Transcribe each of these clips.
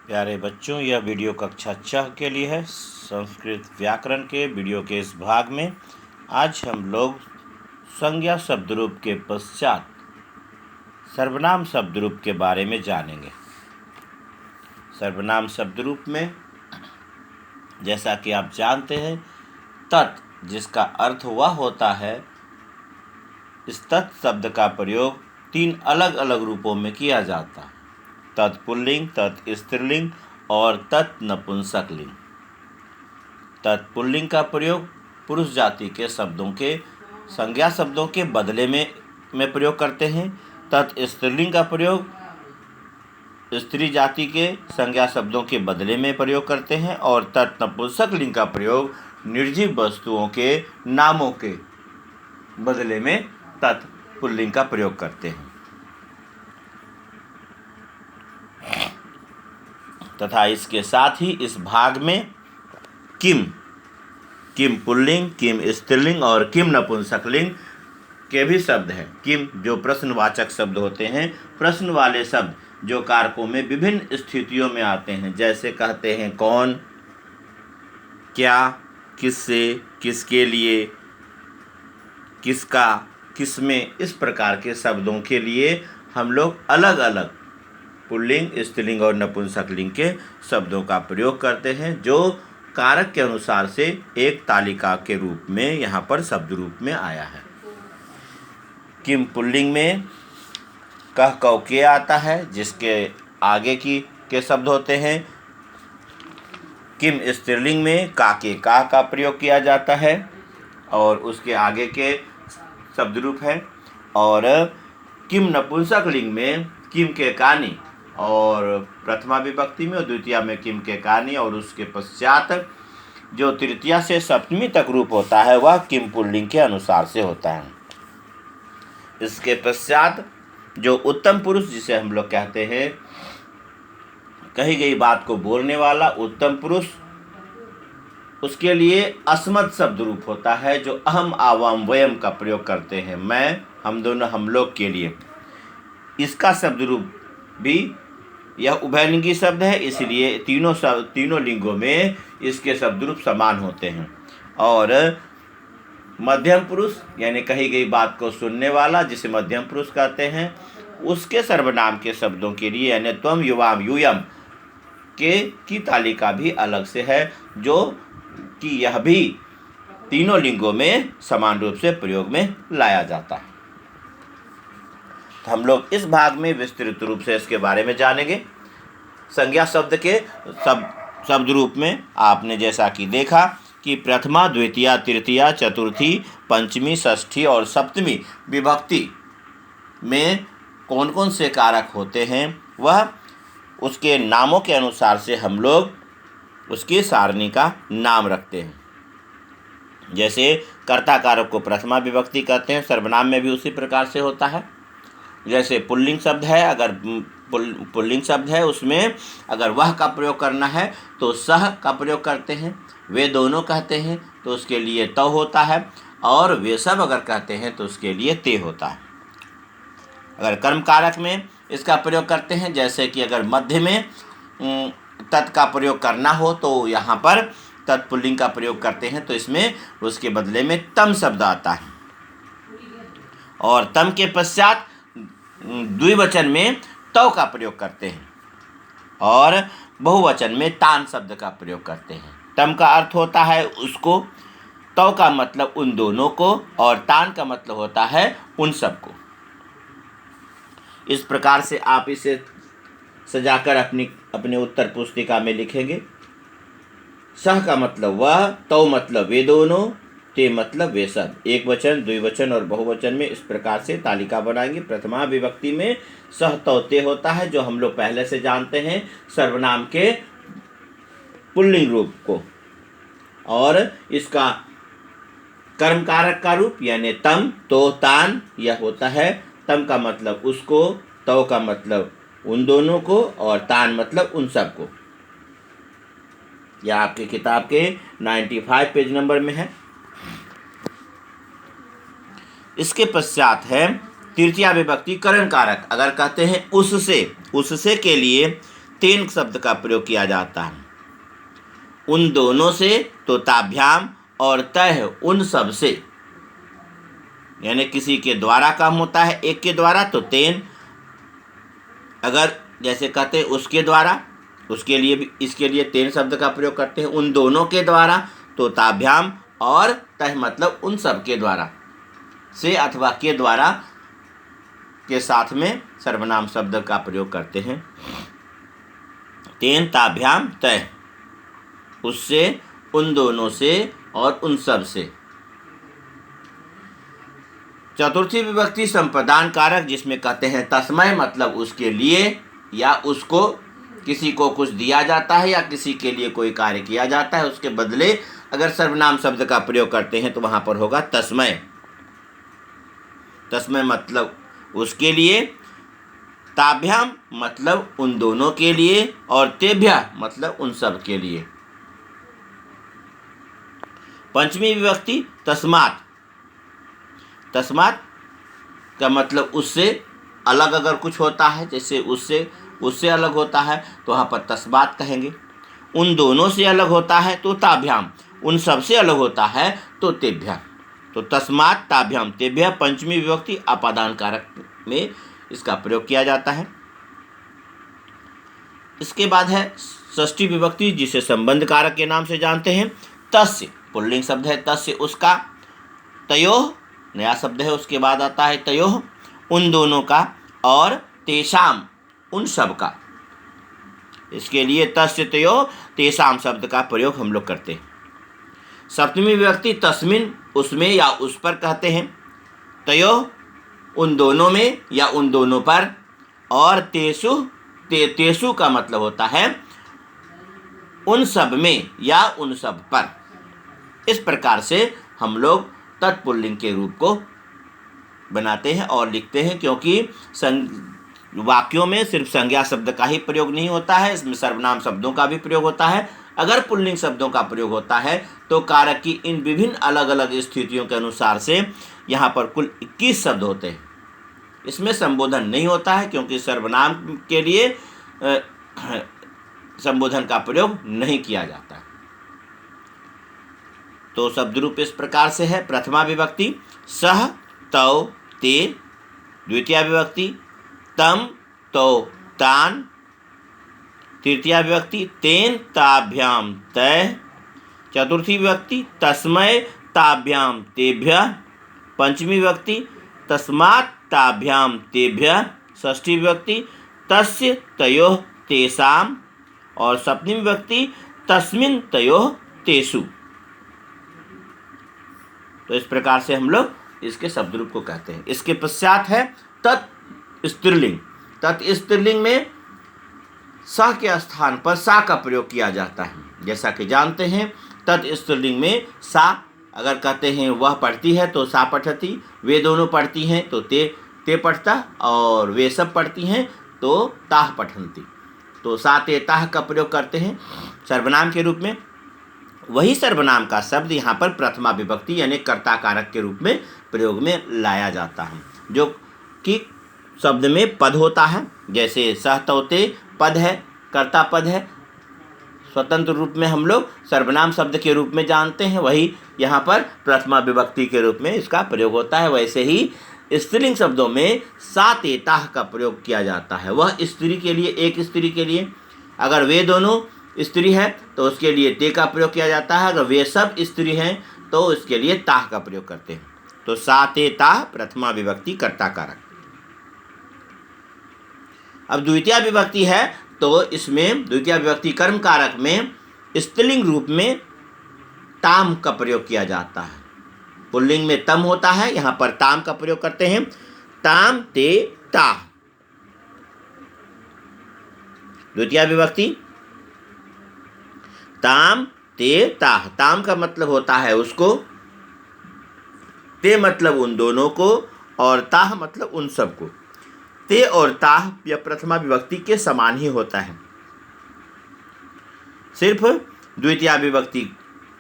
प्यारे बच्चों, यह वीडियो कक्षा 6 के लिए है। संस्कृत व्याकरण के वीडियो के इस भाग में आज हम लोग संज्ञा शब्दरूप के पश्चात सर्वनाम शब्दरूप के बारे में जानेंगे। सर्वनाम शब्दरूप में जैसा कि आप जानते हैं, तत् जिसका अर्थ वह होता है, इस तत् शब्द का प्रयोग 3 अलग अलग रूपों में किया जाता है: तत्पुल्लिंग, तत् स्त्रीलिंग और तत् नपुंसकलिंग। तत्पुल्लिंग का प्रयोग पुरुष जाति के शब्दों के संज्ञा शब्दों के बदले में प्रयोग करते हैं। तत् स्त्रीलिंग का प्रयोग स्त्री जाति के संज्ञा शब्दों के बदले में प्रयोग करते हैं। और तत् नपुंसकलिंग का प्रयोग निर्जीव वस्तुओं के नामों के बदले में तत् पुल्लिंग का प्रयोग करते हैं। तथा इसके साथ ही इस भाग में किम पुल्लिंग, किम स्त्रीलिंग और किम नपुंसकलिंग के भी शब्द हैं। किम जो प्रश्नवाचक शब्द होते हैं, प्रश्न वाले शब्द जो कारकों में विभिन्न स्थितियों में आते हैं, जैसे कहते हैं कौन, क्या, किससे, किसके लिए, किसका, किसमें, इस प्रकार के शब्दों के लिए हम लोग अलग अलग पुल्लिंग, स्त्रीलिंग और नपुंसकलिंग के शब्दों का प्रयोग करते हैं, जो कारक के अनुसार से एक तालिका के रूप में यहाँ पर शब्द रूप में आया है। किम पुल्लिंग में कह, कौ, के आता है, जिसके आगे के शब्द होते हैं। किम स्त्रीलिंग में का, के, का प्रयोग किया जाता है और उसके आगे के शब्द रूप है। और किम नपुंसकलिंग में किम के कानी और प्रथमा विभक्ति में और द्वितीया में किम के कानी, और उसके पश्चात जो तृतीया से सप्तमी तक रूप होता है वह किम पुल्लिंग के अनुसार से होता है। इसके पश्चात जो उत्तम पुरुष जिसे हम लोग कहते हैं, कही गई बात को बोलने वाला उत्तम पुरुष, उसके लिए अस्मत् शब्द रूप होता है, जो अहम, आवाम, वयम का प्रयोग करते हैं, मैं, हम दोनों, हम लोग के लिए। इसका शब्द रूप भी यह उभयलिंगी शब्द है, इसलिए तीनों लिंगों में इसके शब्द रूप समान होते हैं। और मध्यम पुरुष यानी कही गई बात को सुनने वाला, जिसे मध्यम पुरुष कहते हैं, उसके सर्वनाम के शब्दों के लिए यानी त्वम, युवाम, यूयम की तालिका भी अलग से है, जो कि यह भी तीनों लिंगों में समान रूप से प्रयोग में लाया जाता है। तो हम लोग इस भाग में विस्तृत रूप से इसके बारे में जानेंगे। संज्ञा शब्द के शब्द रूप में आपने जैसा कि देखा कि प्रथमा, द्वितीया, तृतीया, चतुर्थी, पंचमी, षष्ठी और सप्तमी विभक्ति में कौन कौन से कारक होते हैं, वह उसके नामों के अनुसार से हम लोग उसकी सारणी का नाम रखते हैं। जैसे कर्ता कारक को प्रथमा विभक्ति कहते हैं, सर्वनाम में भी उसी प्रकार से होता है। जैसे पुल्लिंग शब्द है, अगर पुल्लिंग शब्द है उसमें अगर वह का प्रयोग करना है तो सह का प्रयोग करते हैं, वे दोनों कहते हैं तो उसके लिए तौ होता है, और वे सब अगर कहते हैं तो उसके लिए ते होता है। अगर कर्म कारक में इसका प्रयोग करते हैं, जैसे कि अगर मध्य में तत् का प्रयोग करना हो तो यहाँ पर तत्पुल्लिंग का प्रयोग करते हैं, तो इसमें उसके बदले में तम शब्द आता है। और तम के पश्चात द्विवचन में तौ का प्रयोग करते हैं और बहुवचन में तान शब्द का प्रयोग करते हैं। तम का अर्थ होता है उसको, तौ का मतलब उन दोनों को, और तान का मतलब होता है उन सबको। इस प्रकार से आप इसे सजाकर अपने उत्तर पुस्तिका में लिखेंगे। सह का मतलब वह, तौ मतलब वे दोनों, ते मतलब वे सब। एक वचन, द्विवचन और बहुवचन में इस प्रकार से तालिका बनाएंगे। प्रथमा विभक्ति में सह, तौ, ते होता है, जो हम लोग पहले से जानते हैं सर्वनाम के पुल्लिंग रूप को। और इसका कर्म कारक का रूप यानी तम, तो, तान यह होता है। तम का मतलब उसको, तौ का मतलब उन दोनों को, और तान मतलब उन सब को। यह आपके किताब के 95 पेज नंबर में है। इसके पश्चात है तृतीया विभक्ति करण कारक। अगर कहते हैं उससे के लिए तेन शब्द का प्रयोग किया जाता है। उन दोनों से तो ताभ्याम, और तय उन सब से, यानी किसी के द्वारा काम होता है एक के द्वारा तो तेन, अगर जैसे कहते हैं उसके द्वारा, उसके लिए भी इसके लिए तेन शब्द का प्रयोग करते हैं। उन दोनों के द्वारा तो ताभ्याम, और तय मतलब उन सब के द्वारा, से अथवा के द्वारा के साथ में सर्वनाम शब्द का प्रयोग करते हैं। तेन ताभ्याम तय, उससे, उन दोनों से और उन सब से। चतुर्थी विभक्ति संप्रदान कारक, जिसमें कहते हैं तस्मै मतलब उसके लिए या उसको, किसी को कुछ दिया जाता है या किसी के लिए कोई कार्य किया जाता है, उसके बदले अगर सर्वनाम शब्द का प्रयोग करते हैं तो वहाँ पर होगा तस्मै। तस्मै मतलब उसके लिए, ताभ्याम मतलब उन दोनों के लिए, और तेभ्य मतलब उन सब के लिए। पंचमी विभक्ति तस्मात्। तस्मात् का मतलब उससे अलग अगर कुछ होता है, जैसे उससे अलग होता है तो वहाँ पर तस्मात् कहेंगे। उन दोनों से अलग होता है तो ताभ्याम, उन सब से अलग होता है तो तेभ्य। तो तस्मात् ताभ्याम तेभ्य पंचमी विभक्ति अपादान कारक में इसका प्रयोग किया जाता है। इसके बाद है षष्ठी विभक्ति, जिसे संबंध कारक के नाम से जानते हैं। तस्य पुल्लिंग शब्द है, तस्य उसका। तयोः नया शब्द है, उसके बाद आता है तयोः उन दोनों का, और तेषाम उन सब का। इसके लिए तस्य तयोः तेषाम शब्द का प्रयोग हम लोग करते हैं। सप्तमी विभक्ति तस्मिन् उसमें या उस पर कहते हैं। तयोः उन दोनों में या उन दोनों पर, और तेषु तेषु का मतलब होता है उन सब में या उन सब पर। इस प्रकार से हम लोग तत्पुल्लिंग के रूप को बनाते हैं और लिखते हैं, क्योंकि वाक्यों में सिर्फ संज्ञा शब्द का ही प्रयोग नहीं होता है, इसमें सर्वनाम शब्दों का भी प्रयोग होता है। अगर पुल्लिंग शब्दों का प्रयोग होता है तो कारक की इन विभिन्न अलग अलग स्थितियों के अनुसार से यहाँ पर कुल 21 शब्द होते हैं। इसमें संबोधन नहीं होता है, क्योंकि सर्वनाम के लिए संबोधन का प्रयोग नहीं किया जाता है। तो शब्द रूप इस प्रकार से है। प्रथमा विभक्ति सह तौ ते, द्वितीय विभक्ति तम तौ तान, तृतीय विभक्ति तेन ताभ्याम तय, चतुर्थी विभक्ति तस्मै ताभ्याम तेभ्य, पंचमी विभक्ति तस्मात् ताभ्याम तेभ्य, षष्ठी विभक्ति तस्य तयोः तेषाम, और सप्तमी विभक्ति तस्मिन् तयोः तेषु। तो इस प्रकार से हम लोग इसके शब्द रूप को कहते हैं। इसके पश्चात है तत् स्त्रीलिंग। तत् स्त्रीलिंग में स के स्थान पर सा का प्रयोग किया जाता है। जैसा कि जानते हैं तत् स्त्रीलिंग में सा, अगर कहते हैं वह पढ़ती है तो सा पठती, वे दोनों पढ़ती हैं तो ते पढ़ता, और वे सब पढ़ती हैं तो ताह पठंती। तो सा ते ताह का प्रयोग करते हैं सर्वनाम के रूप में। वही सर्वनाम का शब्द यहाँ पर प्रथमा विभक्ति यानी कर्ता कारक के रूप में प्रयोग में लाया जाता है, जो कि शब्द में पद होता है। जैसे सहतौते पद है, कर्ता पद है, स्वतंत्र रूप में हम लोग सर्वनाम शब्द के रूप में जानते हैं, वही यहाँ पर प्रथमा विभक्ति के रूप में इसका प्रयोग होता है। वैसे ही स्त्रीलिंग शब्दों में सा ते ताह का प्रयोग किया जाता है। वह स्त्री के लिए, एक स्त्री के लिए, अगर वे दोनों स्त्री है तो उसके लिए ते का प्रयोग किया जाता है। अगर वे सब स्त्री हैं तो उसके लिए ताह का प्रयोग करते हैं। तो सा ते ताह प्रथमा विभक्ति कर्ता कारक। अब द्वितीय विभक्ति है तो इसमें द्वितीय विभक्ति कर्म कारक में स्त्रीलिंग रूप में ताम का प्रयोग किया जाता है। पुल्लिंग में तम होता है, यहाँ पर ताम का प्रयोग करते हैं। ताम ते ताह। द्वितीय विभक्ति ताम ते ताह। ताम का मतलब होता है उसको, ते मतलब उन दोनों को, और ताह मतलब उन सब को। ते और ताह यह प्रथमा विभक्ति के समान ही होता है, सिर्फ द्वितीय विभक्ति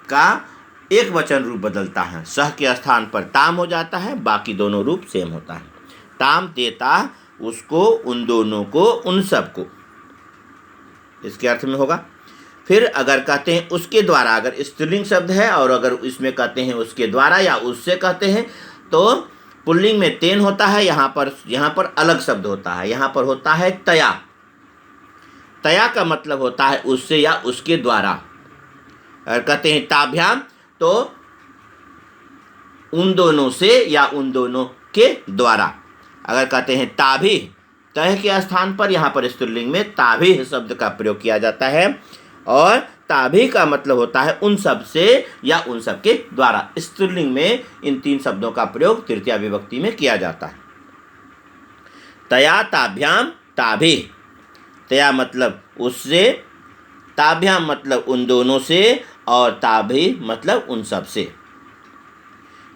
का एक वचन रूप बदलता है। सह के स्थान पर ताम हो जाता है, बाकी दोनों रूप सेम होता है। ताम ते ताह, उसको, उन दोनों को, उन सब को। इसके अर्थ में होगा। फिर अगर कहते हैं उसके द्वारा, अगर स्त्रीलिंग शब्द है और अगर इसमें कहते हैं उसके द्वारा या उससे कहते हैं, तो पुल्लिंग में तेन होता है, यहाँ पर अलग शब्द होता है, यहाँ पर होता है तया। तया का मतलब होता है उससे या उसके द्वारा। अगर कहते हैं ताभ्याम तो उन दोनों से या उन दोनों के द्वारा। अगर कहते हैं ताभी, तह के स्थान पर यहाँ पर स्त्रीलिंग में ताभी शब्द का प्रयोग किया जाता है, और ताभी का मतलब होता है उन सब से या उन सब के द्वारा। स्त्रीलिंग में इन 3 शब्दों का प्रयोग तृतीया विभक्ति में किया जाता है। तया ताभ्याम ताभी। तया मतलब उससे, ताभ्याम मतलब उन दोनों से, और ताभी मतलब उन सब से।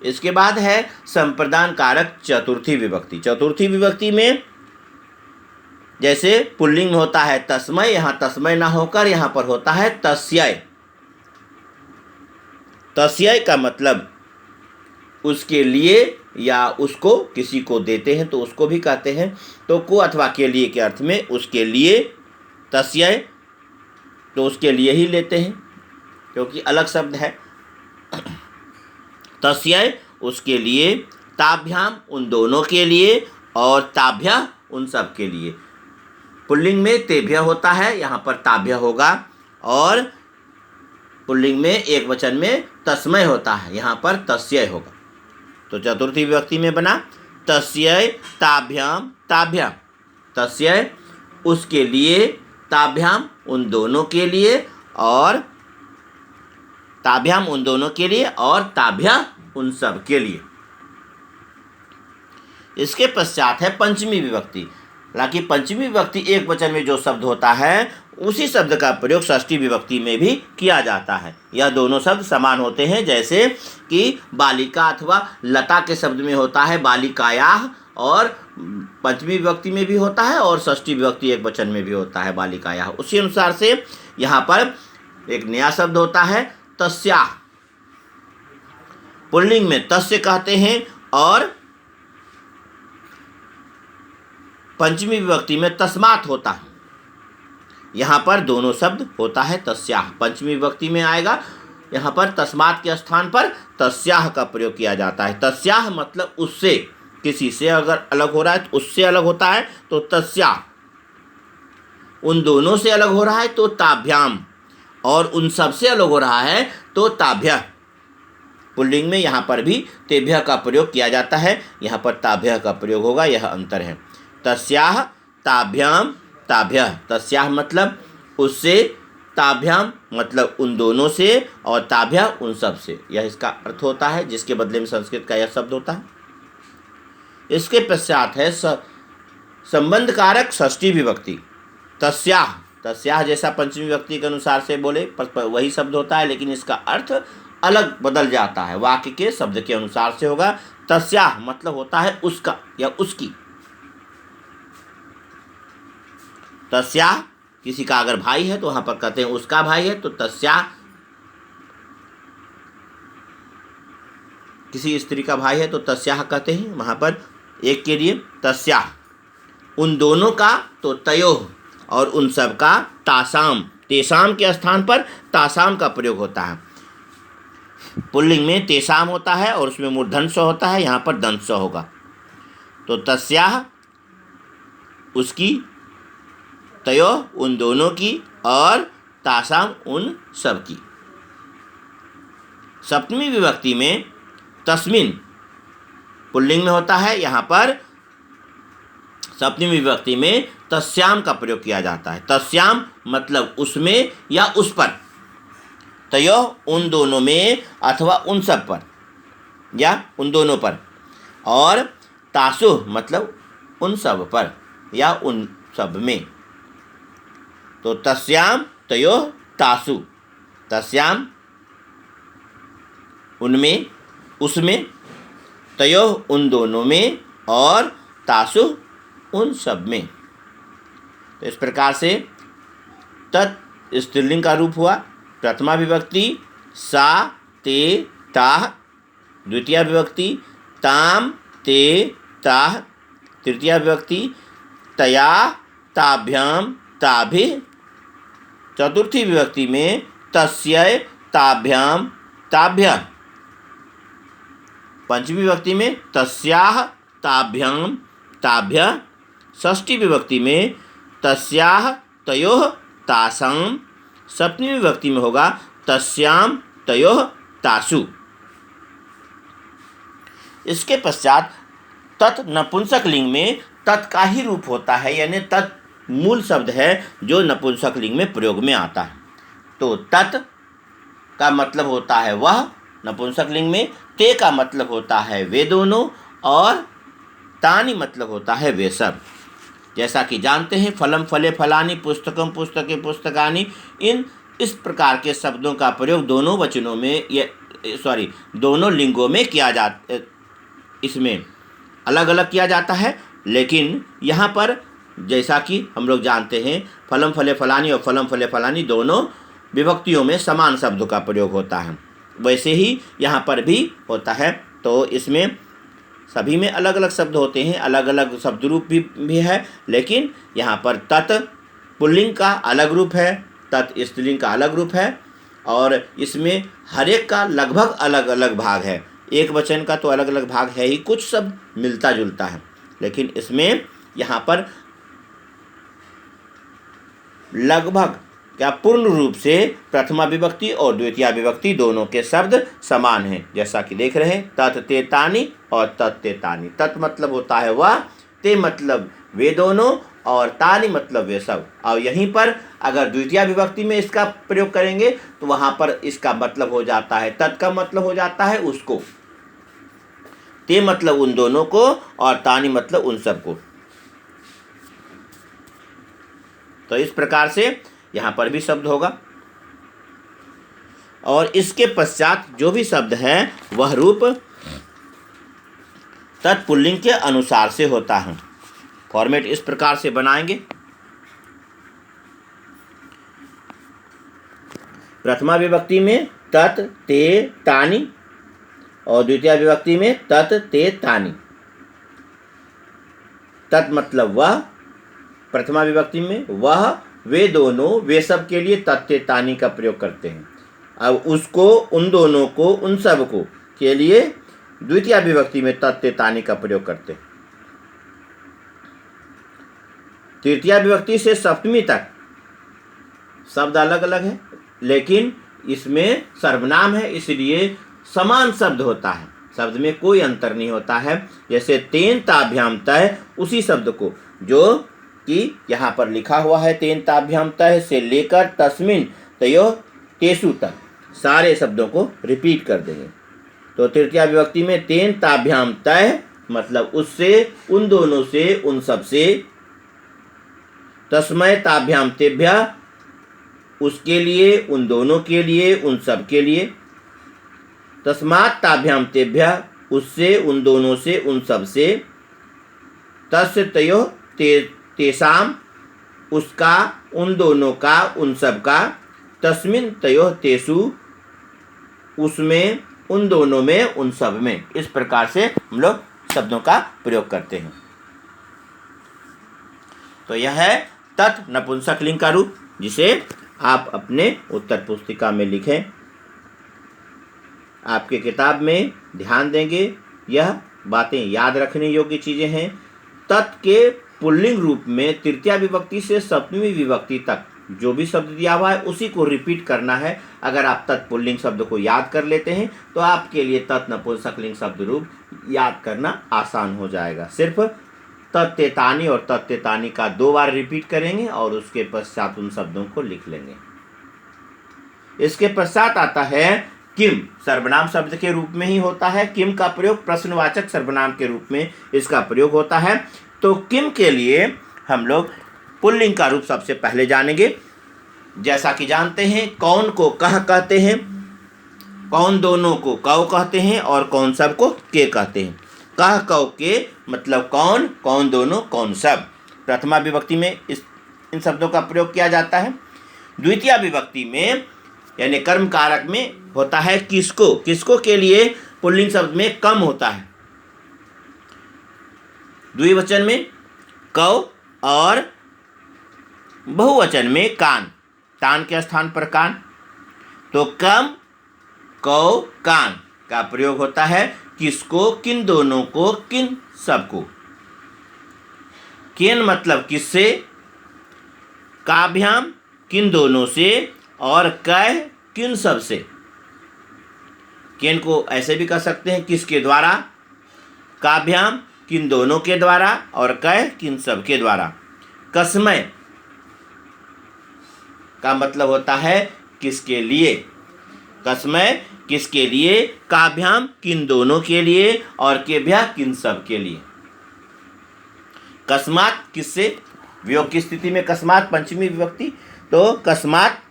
इसके बाद है संप्रदान कारक चतुर्थी विभक्ति। चतुर्थी विभक्ति में जैसे पुल्लिंग में होता है तस्मय, यहाँ तस्मय ना होकर यहाँ पर होता है तस्यै। तस्यै का मतलब उसके लिए या उसको, किसी को देते हैं तो उसको भी कहते हैं। तो को अथवा के लिए के अर्थ में उसके लिए, तस्यै तो उसके लिए ही लेते हैं क्योंकि अलग शब्द है। तस्यै उसके लिए, ताभ्याम उन दोनों के लिए, और ताभ्या उन सब के लिए। पुल्लिंग में तेभ्य होता है, यहाँ पर ताभ्य होगा, और पुल्लिंग में एक वचन में तस्मय होता है, यहाँ पर तस्यै होगा। तो चतुर्थी विभक्ति में बना तस्यै ताभ्याम ताभ्याम। तस्यै उसके लिए, ताभ्याम उन दोनों के लिए, और ताभ्याम उन दोनों के लिए, और ताभ्या उन सब के लिए। इसके पश्चात है पंचमी विभक्ति। हालांकि पंचमी विभक्ति एक वचन में जो शब्द होता है उसी शब्द का प्रयोग षष्ठी विभक्ति में भी किया जाता है। यह दोनों शब्द समान होते हैं, जैसे कि बालिका अथवा लता के शब्द में होता है बालिकायाः, और पंचमी विभक्ति में भी होता है, और षष्ठी विभक्ति एक वचन में भी होता है बालिकायाः। उसी अनुसार से यहाँ पर एक नया शब्द होता है तस्याः। पुल्लिंग में तस्य कहते हैं, और पंचमी विभक्ति में तस्मात् होता है। यहाँ पर दोनों शब्द होता है तस्याः। पंचमी विभक्ति में आएगा, यहाँ पर तस्मात् के स्थान पर तस्याः का प्रयोग किया जाता है। तस्याः मतलब उससे, किसी से अगर अलग हो रहा है तो उससे अलग होता है तो तस्याः। उन दोनों से अलग हो रहा है तो ताभ्याम, और उन सब से अलग हो रहा है तो ताभ्यः। पुल्लिंग में यहाँ पर भी तेभ्य का प्रयोग किया जाता है, यहाँ पर ताभ्यः का प्रयोग होगा, यह अंतर है। तस्याः ताभ्याम ताभ्यः। तस्याः मतलब उससे, ताभ्याम मतलब उन दोनों से, और ताभ्यः उन सब से। यह इसका अर्थ होता है, जिसके बदले में संस्कृत का यह शब्द होता है। इसके पश्चात है संबंध कारक षष्ठी विभक्ति। तस्याः, तस्याः जैसा पंचमी विभक्ति के अनुसार से बोले वही शब्द होता है, लेकिन इसका अर्थ अलग बदल जाता है, वाक्य के शब्द के अनुसार से होगा। तस्याः मतलब होता है उसका या उसकी। तस्याः किसी का अगर भाई है तो वहाँ पर कहते हैं उसका भाई है, तो तस्याः। किसी स्त्री का भाई है तो तस्याः कहते हैं, वहाँ पर एक के लिए तस्याः। उन दोनों का तो तयोः, और उन सब का तासाम। तेसाम के स्थान पर तासाम का प्रयोग होता है। पुल्लिंग में तेसाम होता है और उसमें मूर्धन्य स होता है, यहाँ पर दंत स होगा। तो तस्याः उसकी, तयोः उन दोनों की, और तासाम उन सब की। सप्तमी विभक्ति में तस्मिन् पुल्लिंग में होता है, यहाँ पर सप्तमी विभक्ति में तस्याम का प्रयोग किया जाता है। तस्याम मतलब उसमें या उस पर, तयोः उन दोनों में अथवा उन सब पर या उन दोनों पर, और तासु मतलब उन सब पर या उन सब में। तो तस्याम तयोः तासु। तस्याम उनमें, उसमें, तयोः उन दोनों में, और तासु उन सब में। तो इस प्रकार से तत् स्त्रीलिंग का रूप हुआ। प्रथमा विभक्ति सा ते ताः, द्वितीया विभक्ति ताम ते ताः, तृतीया विभक्ति तया ताभ्याम ताभिः, चतुर्थी विभक्ति में तस्य ताभ्याम ताभ्य। पंचमी विभक्ति में तस्याः ताभ्याम ताभ्य। षष्ठी विभक्ति में तस्याः तयोः तासाम। सप्तमी विभक्ति में होगा तस्याम तयोः तासु। इसके पश्चात तत् नपुंसक लिंग में तत् का ही रूप होता है, यानी तत् मूल शब्द है जो नपुंसक लिंग में प्रयोग में आता है। तो तत् का मतलब होता है वह नपुंसक लिंग में, ते का मतलब होता है वे दोनों, और तानि मतलब होता है वे सब। जैसा कि जानते हैं फलम फले फलानि, पुस्तकम पुस्तके पुस्तकानि, इस प्रकार के शब्दों का प्रयोग दोनों वचनों में दोनों लिंगों में किया जाता, इसमें अलग अलग किया जाता है। लेकिन यहाँ पर जैसा कि हम लोग जानते हैं फलम फले फलानी और फलम फले फलानी दोनों विभक्तियों में समान शब्दों का प्रयोग होता है, वैसे ही यहाँ पर भी होता है। तो इसमें सभी में अलग अलग शब्द होते हैं, अलग अलग शब्द रूप भी है, लेकिन यहाँ पर तत् पुल्लिंग का अलग रूप है, तत् स्त्रीलिंग का अलग रूप है, और इसमें हर एक का लगभग अलग अलग भाग है। एक वचन का तो अलग अलग भाग है ही, कुछ शब्द मिलता जुलता है, लेकिन इसमें यहाँ पर लगभग क्या पूर्ण रूप से प्रथमा विभक्ति और द्वितीय विभक्ति दोनों के शब्द समान हैं। जैसा कि देख रहे हैं तत् ते तानि और तत् ते तानि। तत् मतलब होता है वह, ते मतलब वे दोनों, और तानि मतलब वे सब। और यहीं पर अगर द्वितीय विभक्ति में इसका प्रयोग करेंगे तो वहाँ पर इसका मतलब हो जाता है, तत् का मतलब हो जाता है उसको, ते मतलब उन दोनों को, और तानि मतलब उन सब को। तो इस प्रकार से यहाँ पर भी शब्द होगा, और इसके पश्चात जो भी शब्द है वह रूप तत्पुल्लिंग के अनुसार से होता है। फॉर्मेट इस प्रकार से बनाएंगे। प्रथमा विभक्ति में तत् ते तानि, और द्वितीय विभक्ति में तत् ते तानि। तत् मतलब वह, प्रथमा विभक्ति में वह वे दोनों वे सब के लिए तत् ते तानि का प्रयोग करते हैं। अब उसको, उन दोनों को, उन सब को के लिए द्वितीय विभक्ति में तत् ते तानि का प्रयोग करते हैं। तृतीय विभक्ति से सप्तमी तक शब्द अलग अलग है, लेकिन इसमें सर्वनाम है, इसलिए समान शब्द होता है, शब्द में कोई अंतर नहीं होता है। जैसे तेन ताभ्याम तय, उसी शब्द को जो कि यहाँ पर लिखा हुआ है तेन ताभ्याम तय से लेकर तस्मिन तयोः तेषु तक, सारे शब्दों को रिपीट कर देंगे। तो तृतीय विभक्ति में तेन ताभ्याम तय मतलब उससे, उन दोनों से, उन सब से। तस्मै ताभ्याम तेभ्यः उसके लिए, उन दोनों के लिए, उन सब के लिए। तस्मात् ताभ्याम तेभ्यः उससे, उन दोनों से, उन सब से। तस्य तयोः तेषाम उसका, उन दोनों का, उन सब का। तस्मिन् तयोः तेषु उसमें, उन दोनों में, उन सब में। इस प्रकार से हम लोग शब्दों का प्रयोग करते हैं। तो यह है तत् नपुंसक लिंग का रूप, जिसे आप अपने उत्तर पुस्तिका में लिखें। आपके किताब में ध्यान देंगे, यह बातें याद रखने योग्य चीज़ें हैं। तत् के पुल्लिंग रूप में तृतीय विभक्ति से सप्तमी विभक्ति तक जो भी शब्द दिया हुआ है उसी को रिपीट करना है। अगर आप तत्पुल्लिंग शब्द को याद कर लेते हैं तो आपके लिए तत् नपुंसक लिंग शब्द रूप याद करना आसान हो जाएगा। सिर्फ तत् ते तानि और तत् ते तानि का 2 बार रिपीट करेंगे और उसके पश्चात उन शब्दों को लिख लेंगे। इसके पश्चात आता है किम, सर्वनाम शब्द के रूप में ही होता है। किम का प्रयोग प्रश्नवाचक सर्वनाम के रूप में इसका प्रयोग होता है। तो किम के लिए हम लोग पुल्लिंग का रूप सबसे पहले जानेंगे। जैसा कि जानते हैं कौन को कह कहते हैं, कौन दोनों को कौ कहते हैं, और कौन सब को के कहते हैं। कह कौ के मतलब कौन, कौन दोनों, कौन सब। प्रथमा विभक्ति में इन शब्दों का प्रयोग किया जाता है। द्वितीय विभक्ति में यानी कर्म कारक में होता है किसको। किसको के लिए पुल्लिंग शब्द में कम होता है। द्विवचन में कौ और बहुवचन में कान, टान के स्थान पर कान, तो कम कौ कान का प्रयोग होता है किसको, किन दोनों को, किन सबको। केन मतलब किससे, काभ्याम किन दोनों से, और कह किन सब से। केन को ऐसे भी कह सकते हैं किसके द्वारा, काभ्याम किन दोनों के द्वारा, और कह किन सब के द्वारा। कसमय का मतलब होता है किसके लिए, कसमय किसके लिए, काभ्याम किन दोनों के लिए, और केभ्या किन सब के लिए। कस्मात किससे, वियोग की स्थिति में कस्मात पंचमी विभक्ति, तो कस्मात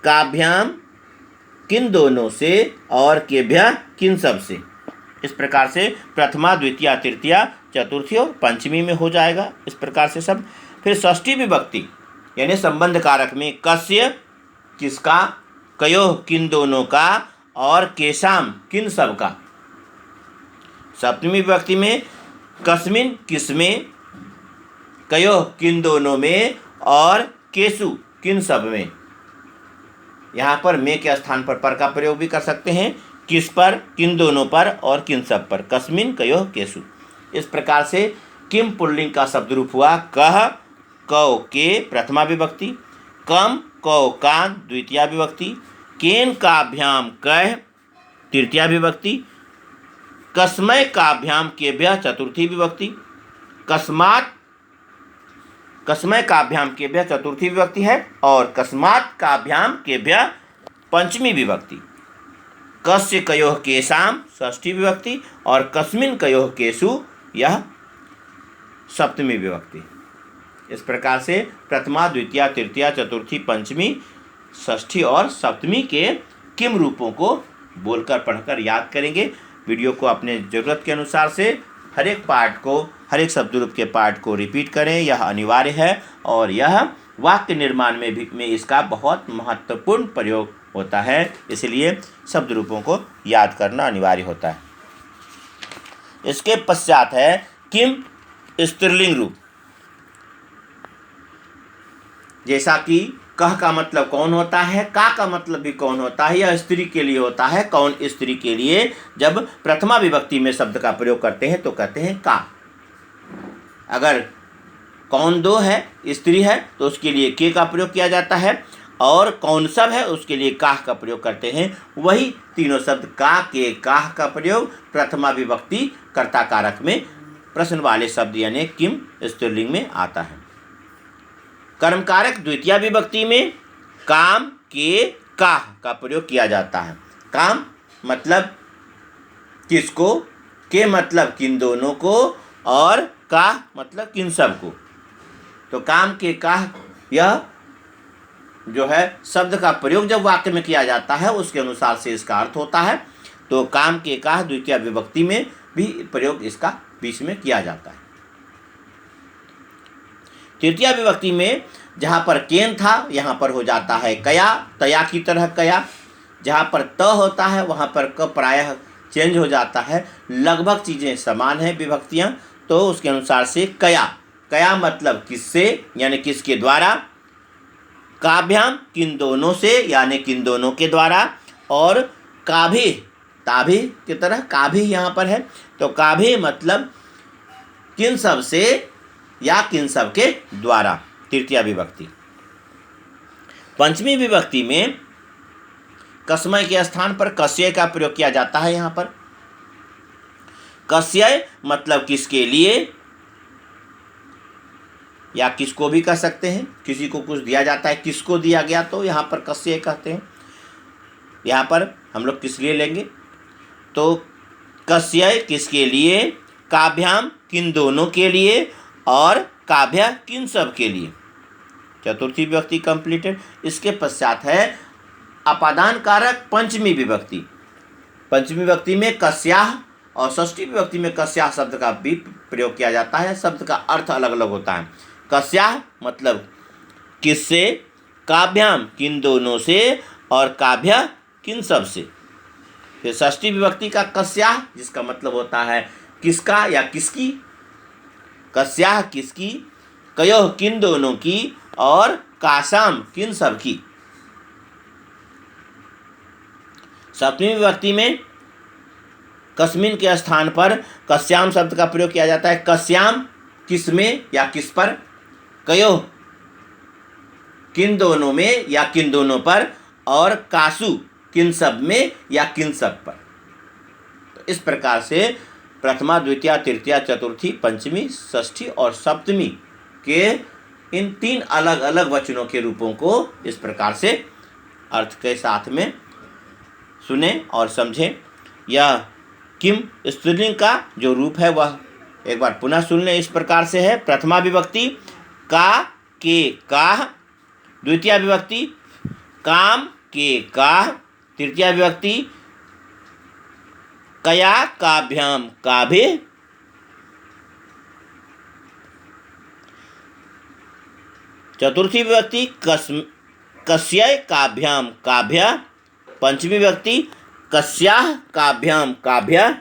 काभ्याम किन दोनों से, और केभ्या किन सब से। इस प्रकार से प्रथमा, द्वितीया, तृतीया, चतुर्थी और पंचमी में हो जाएगा इस प्रकार से सब। फिर षष्ठी विभक्ति यानी संबंध कारक में कस्य किसका, कयोः किन दोनों का, और केशाम किन सब का। सप्तमी विभक्ति में कस्मिन किसमें, कयोः किन दोनों में, और केशु किन सब में। यहाँ पर में के स्थान पर का प्रयोग भी कर सकते हैं, किस पर, किन दोनों पर और किन सब पर, कस्मिन कयोः केशु। इस प्रकार से किम पुल्लिंग का शब्द रूप हुआ कह कौ के प्रथमा विभक्ति, कम कौ कान द्वितीया विभक्ति, केन काभ्याम कह तृतीया विभक्ति, कस्मय काभ्याम केभ्यः चतुर्थी विभक्ति, कस्मात कस्मय काभ्याम केभ्यः चतुर्थी विभक्ति है, और कस्मात काभ्याम केभ्यः पंचमी विभक्ति। कस्य कयोः केशाम षष्ठी विभक्ति, और कस्मिन कयोः केशु यह सप्तमी विभक्ति। इस प्रकार से प्रथमा, द्वितीया, तृतीया, चतुर्थी, पंचमी, षष्ठी और सप्तमी के किम रूपों को बोलकर पढ़कर याद करेंगे। वीडियो को अपने ज़रूरत के अनुसार से हर एक पार्ट को, हर एक शब्द रूप के पार्ट को रिपीट करें, यह अनिवार्य है। और यह वाक्य निर्माण में इसका बहुत महत्वपूर्ण प्रयोग होता है, इसलिए शब्द रूपों को याद करना अनिवार्य होता है। इसके पश्चात है किम स्त्रीलिंग रूप। जैसा कि कह का मतलब कौन होता है, का मतलब भी कौन होता है, यह स्त्री के लिए होता है। कौन स्त्री के लिए जब प्रथमा विभक्ति में शब्द का प्रयोग करते हैं तो कहते हैं का। अगर कौन दो है, स्त्री है, तो उसके लिए के का प्रयोग किया जाता है, और कौन सब है उसके लिए काह का प्रयोग करते हैं। वही तीनों शब्द का, के, काह का प्रयोग प्रथमा विभक्ति कर्ता कारक में प्रश्न वाले शब्द यानी किम स्त्रीलिंग में आता है। कर्मकारक द्वितीया विभक्ति में काम, के, काह का प्रयोग किया जाता है। काम मतलब किसको, के मतलब किन दोनों को, और काह मतलब किन सब को। तो काम, के, काह यह जो है शब्द का प्रयोग जब वाक्य में किया जाता है उसके अनुसार से इसका अर्थ होता है। तो काम, के, काह द्वितीया विभक्ति में भी प्रयोग इसका बीच में किया जाता है। तृतीया विभक्ति में जहाँ पर केन था यहाँ पर हो जाता है कया, तया की तरह कया। जहाँ पर त होता है वहाँ पर क प्रायः चेंज हो जाता है। लगभग चीज़ें समान हैं विभक्तियाँ, तो उसके अनुसार से कया। कया मतलब किससे यानी किसके द्वारा, काभ्याम किन दोनों से यानी किन दोनों के द्वारा, और काभी ताभी की तरह काभी यहाँ पर है, तो काभी मतलब किन सब से या किन सब के द्वारा। तृतीया विभक्ति। पंचमी विभक्ति में कसमय के स्थान पर कस्यय का प्रयोग किया जाता है। यहाँ पर कस्यय मतलब किसके लिए या किसको भी कह सकते हैं। किसी को कुछ दिया जाता है, किसको दिया गया, तो यहाँ पर कस्यय कहते हैं। यहाँ पर हम लोग किस लिए लेंगे, तो कस्यय किसके लिए, काभ्याम किन दोनों के लिए, और काभ्या किन सब के लिए। चतुर्थी विभक्ति कंप्लीटेड। इसके पश्चात है अपादान कारक पंचमी विभक्ति। पंचमी विभक्ति में कस्याः और षष्ठी विभक्ति में कस्याः शब्द का भी प्रयोग किया जाता है। शब्द का अर्थ अलग अलग होता है। कस्याः मतलब किससे, काभ्याम किन दोनों से, और काभ्या किन सब से। फिर षष्ठी विभक्ति का कस्याः जिसका मतलब होता है किसका या किसकी। कस्याः किसकी, कयोः किन दोनों की, और कासाम किन सब की। सप्तमी विभक्ति में कस्मिन के स्थान पर कस्याम शब्द का प्रयोग किया जाता है। कस्याम किस में या किस पर, कयो किन दोनों में या किन दोनों पर, और कासु किन सब में या किन सब पर। तो इस प्रकार से प्रथमा, द्वितीया, तृतीया, चतुर्थी, पंचमी, षष्ठी और सप्तमी के इन 3 अलग अलग वचनों के रूपों को इस प्रकार से अर्थ के साथ में सुने और समझें। यह किम स्त्रीलिंग का जो रूप है वह एक बार पुनः सुन लें। इस प्रकार से है। प्रथमा विभक्ति का के काह, द्वितीय विभक्ति काम के काह, तृतीय विभक्ति कया काभ्याम काभे, चतुर्थी विभक्ति कस्यै काभ्याम काभ्य, पंचमी विभक्ति कस्याः काभ्याम काभ्य,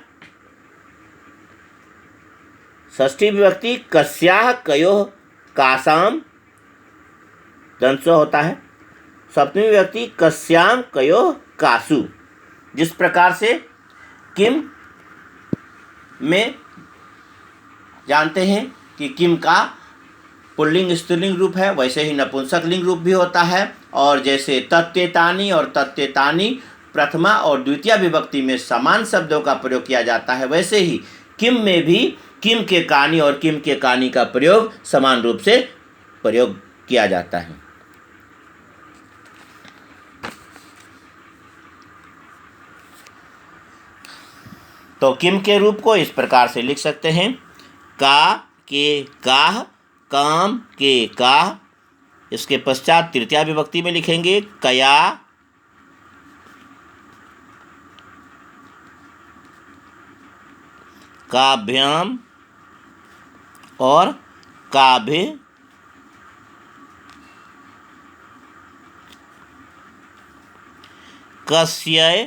षष्ठी विभक्ति कस्याः कयोः कासाम दंसो होता है, सप्तमी विभक्ति कस्याम कयोः कासु। जिस प्रकार से किम में जानते हैं कि किम का पुल्लिंग स्त्रीलिंग रूप है, वैसे ही नपुंसक लिंग रूप भी होता है। और जैसे तत्तेतानी और तत्तेतानी प्रथमा और द्वितीय विभक्ति में समान शब्दों का प्रयोग किया जाता है, वैसे ही किम में भी किम के कानी और किम के कानी का प्रयोग समान रूप से प्रयोग किया जाता है। तो किम के रूप को इस प्रकार से लिख सकते हैं। का के काह, काम के काह। इसके पश्चात तृतीया विभक्ति में लिखेंगे कया काभ्याम और काभे, कस्यै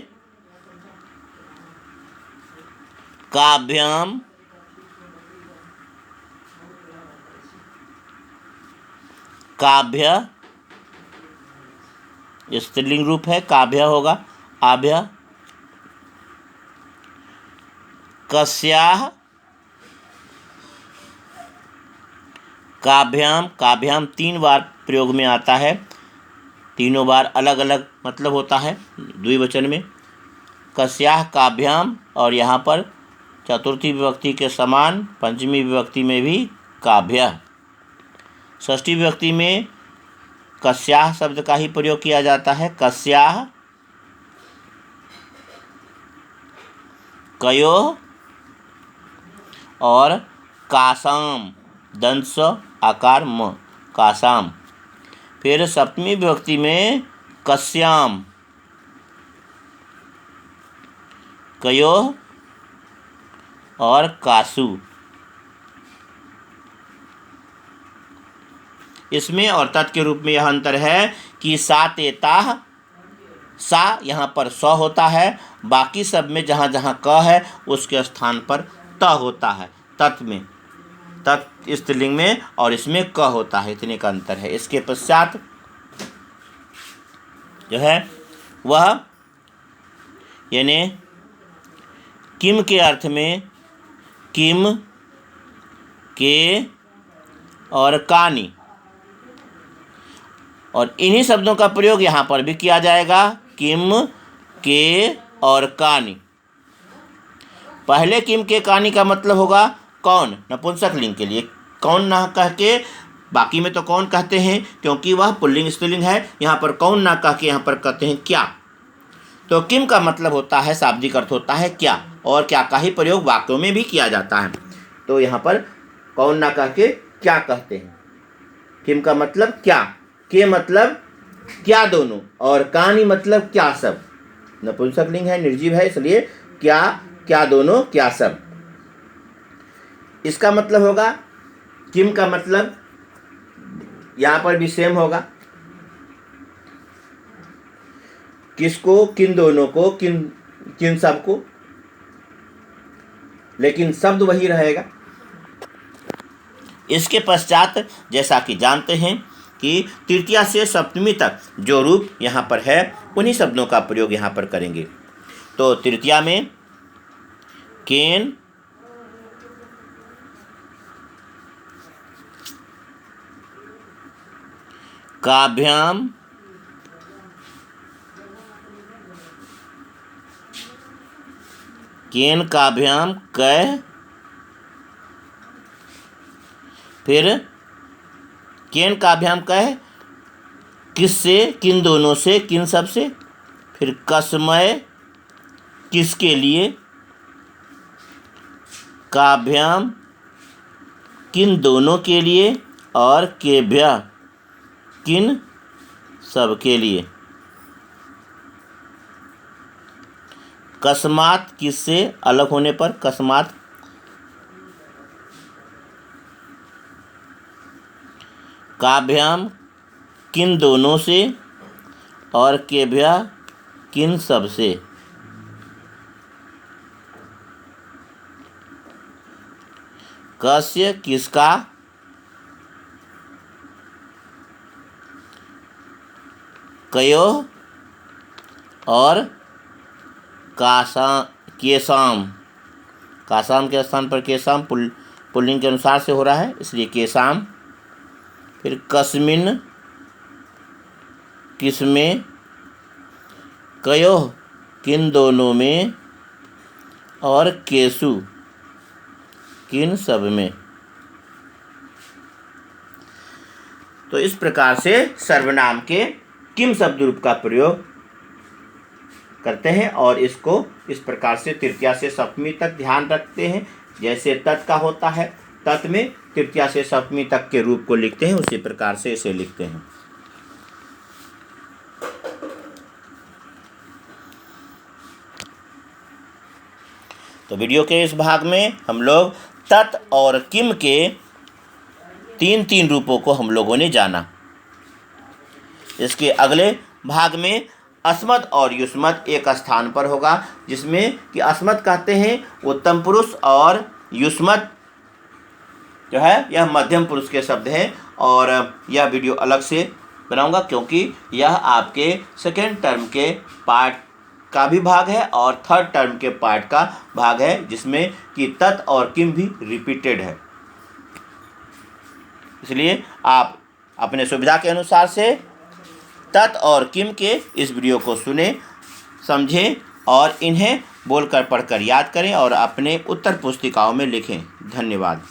काभ्याम काभ्य, स्त्रीलिंग रूप है, काभ्य होगा, आभ्य, कस्याः काभ्याम काभ्याम 3 बार प्रयोग में आता है, तीनों बार अलग अलग मतलब होता है द्विवचन में। कस्याः काभ्याम और यहाँ पर चतुर्थी विभक्ति के समान पंचमी विभक्ति में भी काभ्य। षष्ठी विभक्ति में कस्याः शब्द का ही प्रयोग किया जाता है। कस्याः कयोः और कासाम दंस आकार म कासाम। फिर सप्तमी विभक्ति में कस्याम कयोः और कासु। इसमें और तत् के रूप में यह अंतर है कि सा तेताह, सा यहाँ पर स होता है, बाकी सब में जहाँ जहाँ क है उसके स्थान पर त होता है। तत् में तत् स्त्रीलिंग में और इसमें क होता है, इतने का अंतर है। इसके पश्चात जो है वह यानी किम के अर्थ में किम के और कानी, और इन्हीं शब्दों का प्रयोग यहाँ पर भी किया जाएगा, किम के और कानी। पहले किम के कानी का मतलब होगा कौन, नपुंसक लिंग के लिए कौन ना कह के, बाकी में तो कौन कहते हैं क्योंकि वह पुल्लिंग स्त्रीलिंग है, यहाँ पर कौन ना कह के यहाँ पर कहते हैं क्या। तो किम का मतलब होता है, शाब्दिक अर्थ होता है क्या, और क्या का ही प्रयोग वाक्यों में भी किया जाता है। तो यहाँ पर कौन ना कह के क्या कहते हैं। किम का मतलब क्या, के मतलब क्या दोनों, और कानी मतलब क्या सब। नपुंसक लिंग है, निर्जीव है, इसलिए क्या क्या दोनों क्या सब। इसका मतलब होगा किम का मतलब यहाँ पर भी सेम होगा, किसको, किन दोनों को, किन किन सब को, लेकिन शब्द वही रहेगा। इसके पश्चात जैसा कि जानते हैं कि तृतीया से सप्तमी तक जो रूप यहाँ पर है उन्हीं शब्दों का प्रयोग यहाँ पर करेंगे। तो तृतीया में केन, काभ्याम, केन काभ्याम कै, फिर केन काभ्याम कै किससे, किन दोनों से, किन सब से, फिर कसमय किसके लिए, काभ्याम किन दोनों के लिए, और केभ्या किन सब के लिए। कस्मात किससे अलग होने पर, कस्मात काभ्याम किन दोनों से, और केभ्या किन सब से। कस्य किसका, कयोः और केसाम, कासाम के स्थान पर केसाम पुल्लिंग के अनुसार से हो रहा है इसलिए केसाम। फिर कस्मिन किसमें, कयोः किन दोनों में, और केसु किन सब में। तो इस प्रकार से सर्वनाम के किम शब्द रूप का प्रयोग करते हैं और इसको इस प्रकार से तृतीया से सप्तमी तक ध्यान रखते हैं। जैसे तत् का होता है, तत् में तृतीया से सप्तमी तक के रूप को लिखते हैं, उसी प्रकार से इसे लिखते हैं। तो वीडियो के इस भाग में हम लोग तत् और किम के तीन रूपों को हम लोगों ने जाना। इसके अगले भाग में अस्मत् और युष्मत् एक स्थान पर होगा, जिसमें कि अस्मत् कहते हैं उत्तम पुरुष और युष्मत् जो है यह मध्यम पुरुष के शब्द हैं। और यह वीडियो अलग से बनाऊंगा क्योंकि यह आपके सेकेंड टर्म के पार्ट का भी भाग है और थर्ड टर्म के पार्ट का भाग है, जिसमें कि तत् और किम भी रिपीटेड है। इसलिए आप अपने सुविधा के अनुसार से तत् और किम के इस वीडियो को सुने, समझें और इन्हें बोलकर पढ़कर याद करें और अपने उत्तर पुस्तिकाओं में लिखें। धन्यवाद।